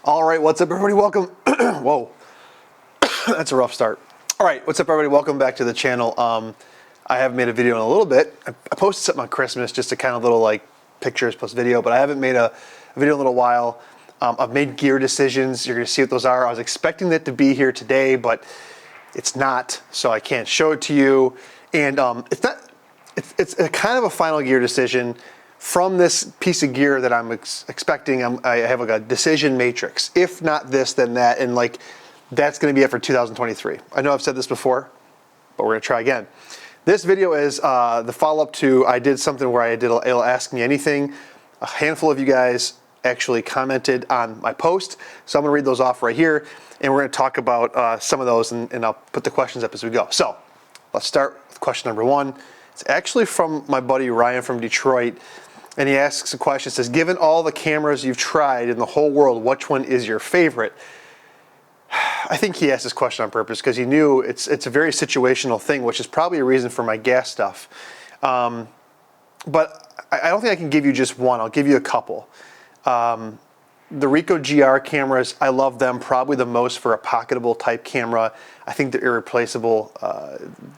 All right, what's up, everybody? Welcome. Whoa, that's a rough start. All right, what's up, everybody? Welcome back to the channel. I haven't made a video in a little bit. I posted something on Christmas, just a kind of little like pictures plus video, but I haven't made a video in a little while. I've made gear decisions. You're gonna see what those are. I was expecting it to be here today, but it's not, so I can't show it to you. And it's a kind of a final gear decision. From this piece of gear that I'm expecting, I have like a decision matrix. If not this, then that, and like that's going to be it for 2023. I know I've said this before, but we're going to try again. This video is the follow-up to I did something where it'll ask me anything. A handful of you guys actually commented on my post, so I'm going to read those off right here, and we're going to talk about some of those, and I'll put the questions up as we go. So let's start with question number one. It's actually from my buddy Ryan from Detroit. And he asks a question, says, given all the cameras you've tried in the whole world, which one is your favorite? I think he asked this question on purpose because he knew it's a very situational thing, which is probably a reason for my gas stuff. But I don't think I can give you just one. I'll give you a couple. The Ricoh GR cameras, I love them probably the most for a pocketable type camera. I think they're irreplaceable.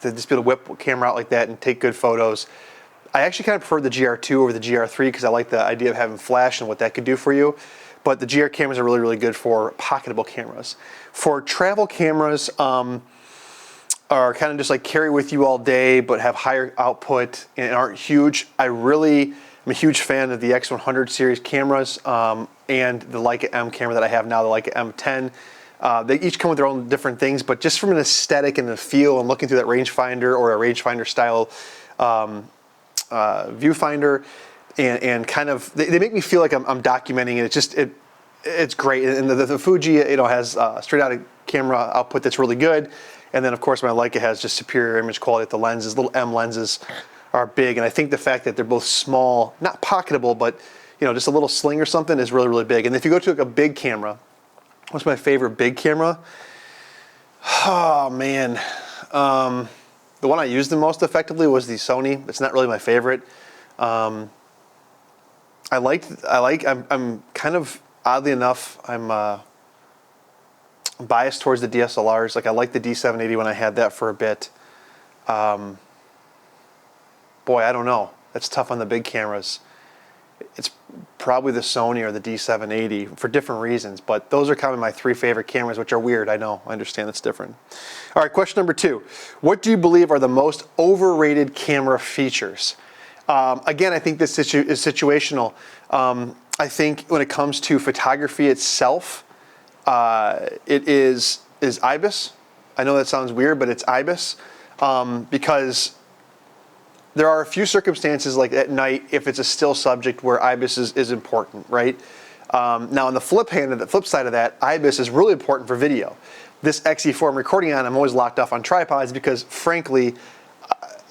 They just be able to whip a camera out like that and take good photos. I actually kind of prefer the GR2 over the GR3 because I like the idea of having flash and what that could do for you. But the GR cameras are really, really good for pocketable cameras. For travel cameras, are kind of just like carry with you all day, but have higher output and aren't huge. I really am a huge fan of the X100 series cameras and the Leica M camera that I have now, the Leica M10. They each come with their own different things, but just from an aesthetic and a feel and looking through that rangefinder or a rangefinder style viewfinder, and kind of they make me feel like I'm documenting it. It's great, and the Fuji has straight out of camera output that's really good, and then of course my Leica has just superior image quality at the lenses. Little M lenses are big, and I think the fact that they're both small, not pocketable, but just a little sling or something is really, really big. And if you go to like a big camera, what's my favorite big camera? Oh man. The one I used the most effectively was the Sony. It's not really my favorite. I'm kind of, oddly enough, I'm biased towards the DSLRs. Like I like the D780 when I had that for a bit. Boy, I don't know. That's tough on the big cameras. It's probably the Sony or the D780 for different reasons, but those are kind of my three favorite cameras, which are weird. I know, I understand it's different. All right, question number two. What do you believe are the most overrated camera features? Again, I think this is situational. I think when it comes to photography itself, it is IBIS. I know that sounds weird, but it's IBIS because there are a few circumstances like at night, if it's a still subject, where IBIS is important, right? Now on the flip side of that, IBIS is really important for video. This XE4 I'm recording on, I'm always locked off on tripods because frankly,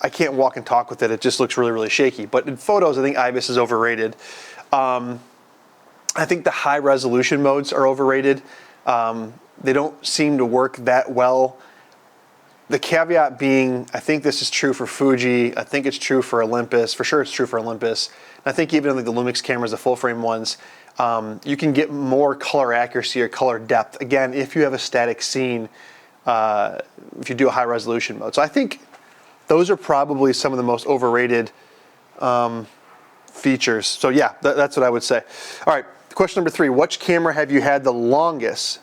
I can't walk and talk with it. It just looks really, really shaky. But in photos, I think IBIS is overrated. I think the high resolution modes are overrated. They don't seem to work that well. The caveat being, I think this is true for Fuji. I think it's true for Olympus. For sure, it's true for Olympus. And I think even like the Lumix cameras, the full frame ones, you can get more color accuracy or color depth. Again, if you have a static scene, if you do a high resolution mode. So I think those are probably some of the most overrated features. So yeah, that's what I would say. All right, question number three. Which camera have you had the longest?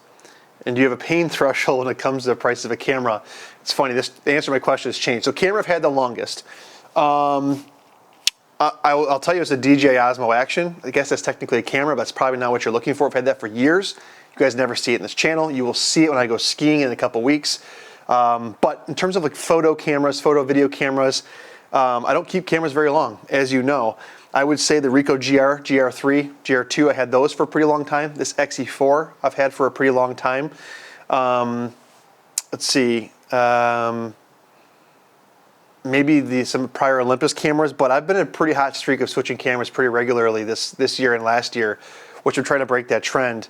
And do you have a pain threshold when it comes to the price of a camera? It's funny, the answer to my question has changed. So camera I've had the longest. I'll tell you it's a DJI Osmo Action. I guess that's technically a camera, but that's probably not what you're looking for. I've had that for years. You guys never see it in this channel. You will see it when I go skiing in a couple weeks. But in terms of like photo video cameras, I don't keep cameras very long, as you know. I would say the Ricoh GR, GR3, GR2, I had those for a pretty long time. This XE4 I've had for a pretty long time. Let's see, maybe some prior Olympus cameras, but I've been in a pretty hot streak of switching cameras pretty regularly this year and last year, which I'm trying to break that trend.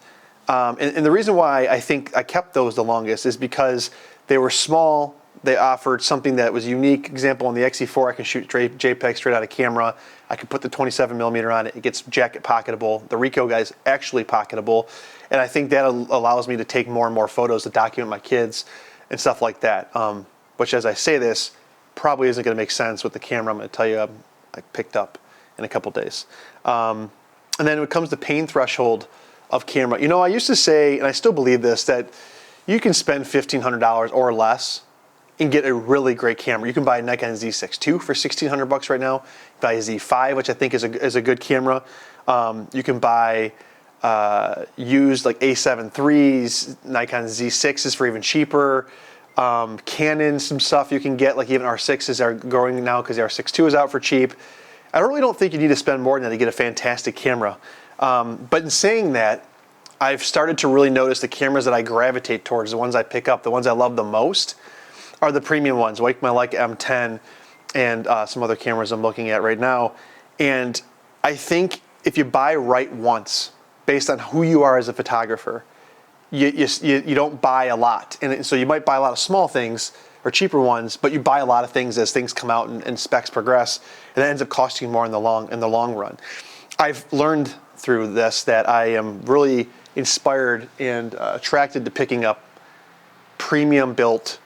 And the reason why I think I kept those the longest is because they were small. They offered something that was unique. Example, on the XE4, I can shoot JPEG straight out of camera. I can put the 27 millimeter on it. It gets jacket pocketable. The Ricoh guy's actually pocketable. And I think that allows me to take more and more photos to document my kids and stuff like that. Which, as I say this, probably isn't going to make sense with the camera I'm going to tell you I picked up in a couple days. And then when it comes to pain threshold of camera, you know, I used to say, and I still believe this, that you can spend $1,500 or less and get a really great camera. You can buy a Nikon Z6 II for $1,600 right now. Buy a Z5, which I think is a good camera. You can buy used like A7 IIIs, Nikon Z6s for even cheaper. Canon, some stuff you can get, like even R6s are growing now because the R6 II is out for cheap. I really don't think you need to spend more than that to get a fantastic camera. But in saying that, I've started to really notice the cameras that I gravitate towards, the ones I pick up, the ones I love the most, are the premium ones, like my Leica M10 and some other cameras I'm looking at right now. And I think if you buy right once, based on who you are as a photographer, you don't buy a lot. And so you might buy a lot of small things or cheaper ones, but you buy a lot of things as things come out and specs progress, and that ends up costing you more in the long run. I've learned through this that I am really inspired and attracted to picking up premium built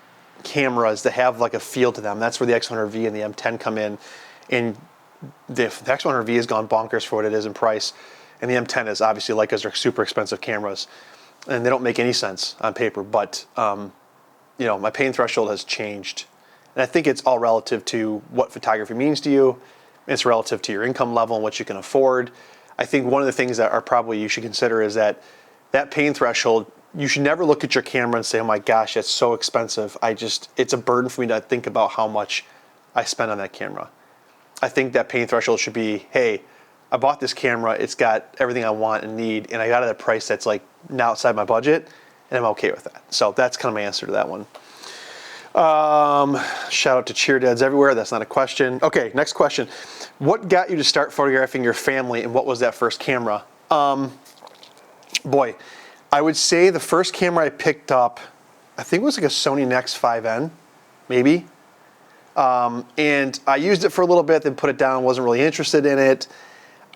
cameras that have like a feel to them. That's where the X100V and the M10 come in. And the X100V has gone bonkers for what it is in price. And the M10 is obviously, like, they're super expensive cameras. And they don't make any sense on paper. But, you know, my pain threshold has changed. And I think it's all relative to what photography means to you. It's relative to your income level and what you can afford. I think one of the things that are probably you should consider is that pain threshold, you should never look at your camera and say, oh my gosh, that's so expensive. It's a burden for me to think about how much I spend on that camera. I think that pain threshold should be, hey, I bought this camera, it's got everything I want and need, and I got it at a price that's like now outside my budget, and I'm okay with that. So that's kind of my answer to that one. Shout out to cheer dads everywhere. That's not a question. Okay, next question. What got you to start photographing your family, and what was that first camera? Boy, I would say the first camera I picked up, I think it was like a Sony Nex 5N, maybe. And I used it for a little bit, then put it down, wasn't really interested in it.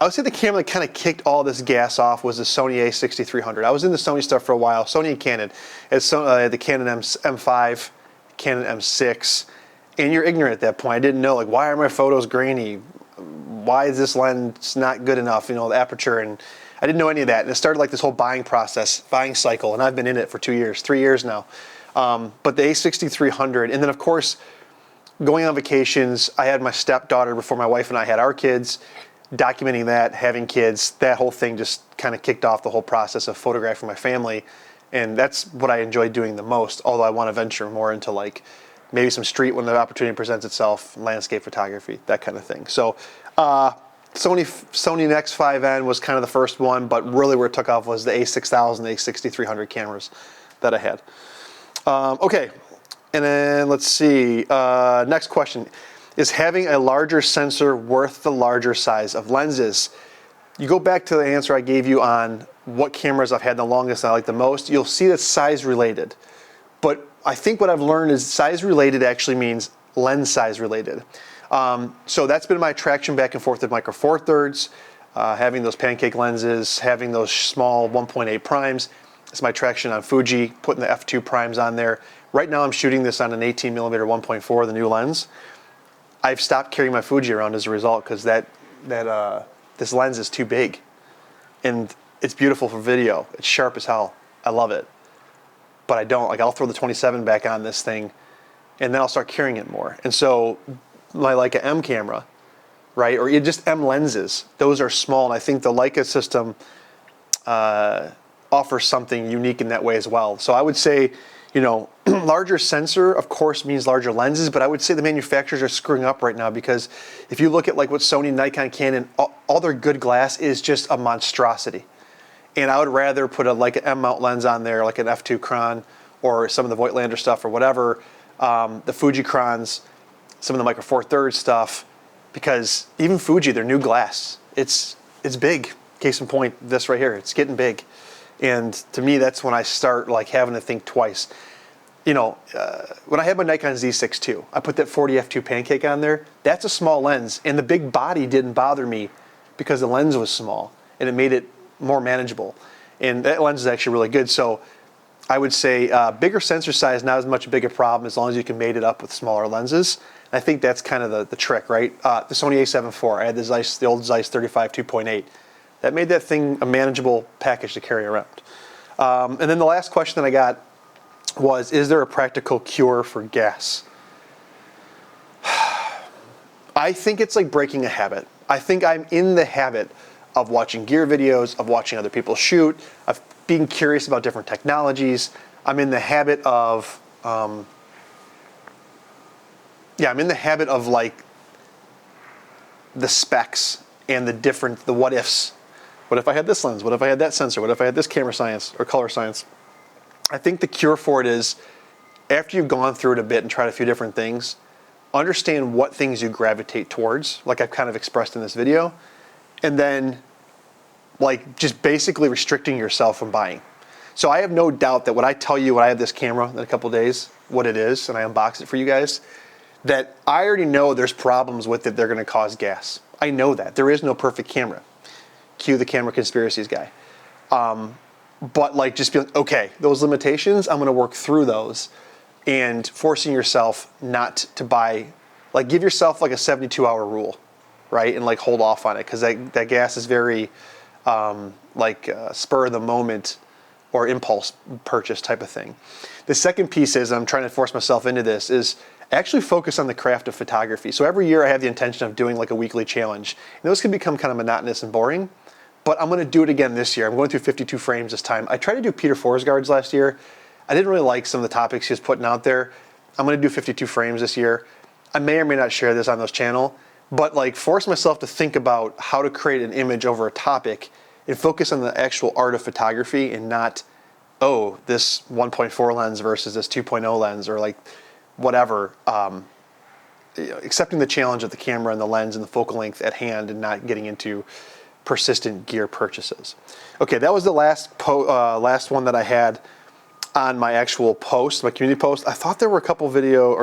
I would say the camera that kind of kicked all this gas off was the Sony a6300. I was in the Sony stuff for a while, Sony and Canon. It's the Canon M5, Canon M6, and you're ignorant at that point. I didn't know, like, why are my photos grainy? Why is this lens not good enough? You know, the aperture, and I didn't know any of that. And it started like this whole buying cycle, and I've been in it for 3 years now. But the a6300, and then of course, going on vacations, I had my stepdaughter before my wife and I had our kids, documenting that, having kids, that whole thing just kind of kicked off the whole process of photographing my family. And that's what I enjoy doing the most, although I want to venture more into like maybe some street when the opportunity presents itself, landscape photography, that kind of thing. So Sony Nex 5N was kind of the first one, but really where it took off was the a6000, the a6300 cameras that I had. Okay, and then let's see, next question. Is having a larger sensor worth the larger size of lenses? You go back to the answer I gave you on what cameras I've had the longest and I like the most, you'll see that's size related. But I think what I've learned is size related actually means lens size related. So that's been my attraction back and forth with Micro Four Thirds, having those pancake lenses, having those small 1.8 primes. It's my attraction on Fuji, putting the f2 primes on there. Right now I'm shooting this on an 18mm 1.4, the new lens. I've stopped carrying my Fuji around as a result because this lens is too big. And it's beautiful for video. It's sharp as hell. I love it. But I don't, like, I'll throw the 27 back on this thing and then I'll start carrying it more. And so my Leica M camera, right, or just M lenses, those are small, and I think the Leica system offers something unique in that way as well. So I would say, you know, larger sensor, of course, means larger lenses, but I would say the manufacturers are screwing up right now because if you look at like what Sony, Nikon, Canon, all their good glass is just a monstrosity. And I would rather put like an M mount lens on there, like an f2 Cron or some of the Voigtlander stuff or whatever, the Fuji Crons, some of the Micro Four Thirds stuff, because even Fuji, their new glass, it's big. Case in point, this right here, it's getting big. And to me, that's when I start like having to think twice. when I had my Nikon Z6 II, I put that 40f2 pancake on there. That's a small lens, and the big body didn't bother me because the lens was small, and it made it more manageable. And that lens is actually really good. So I would say bigger sensor size, not as much a bigger problem as long as you can mate it up with smaller lenses. And I think that's kind of the trick, right? The Sony a7 IV, I had the old Zeiss 35 2.8. That made that thing a manageable package to carry around. And then the last question that I got was, is there a practical cure for gas? I think it's like breaking a habit. I think I'm in the habit of watching gear videos, of watching other people shoot, of being curious about different technologies. I'm in the habit of, like the specs and the what ifs. What if I had this lens? What if I had that sensor? What if I had this camera science or color science? I think the cure for it is, after you've gone through it a bit and tried a few different things, understand what things you gravitate towards, like I've kind of expressed in this video, and then like just basically restricting yourself from buying. So I have no doubt that when I tell you when I have this camera in a couple days, what it is, and I unbox it for you guys, that I already know there's problems with it. They're going to cause gas. I know that. There is no perfect camera. Cue the camera conspiracies guy. But like just be like, okay, those limitations, I'm going to work through those, and forcing yourself not to buy, like give yourself like a 72-hour rule, right? And like hold off on it, because that gas is very spur of the moment or impulse purchase type of thing. The second piece is, I'm trying to force myself into this, is actually focus on the craft of photography. So every year I have the intention of doing like a weekly challenge. And those can become kind of monotonous and boring, but I'm going to do it again this year. I'm going through 52 frames this time. I tried to do Peter Forsgaard's last year. I didn't really like some of the topics he was putting out there. I'm going to do 52 frames this year. I may or may not share this on this channel, but like force myself to think about how to create an image over a topic and focus on the actual art of photography, and not, oh, this 1.4 lens versus this 2.0 lens, or like whatever. Accepting the challenge of the camera and the lens and the focal length at hand, and not getting into persistent gear purchases. Okay, that was the last one that I had on my actual post, my community post. I thought there were a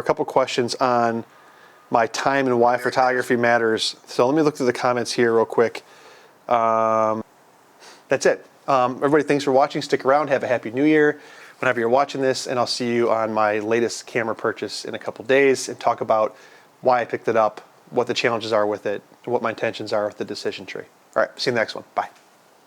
couple questions on my time and why photography matters. So let me look through the comments here real quick. That's it. Everybody, thanks for watching. Stick around. Have a happy new year whenever you're watching this, and I'll see you on my latest camera purchase in a couple days, and talk about why I picked it up, what the challenges are with it, what my intentions are with the decision tree. All right, see you in the next one. Bye.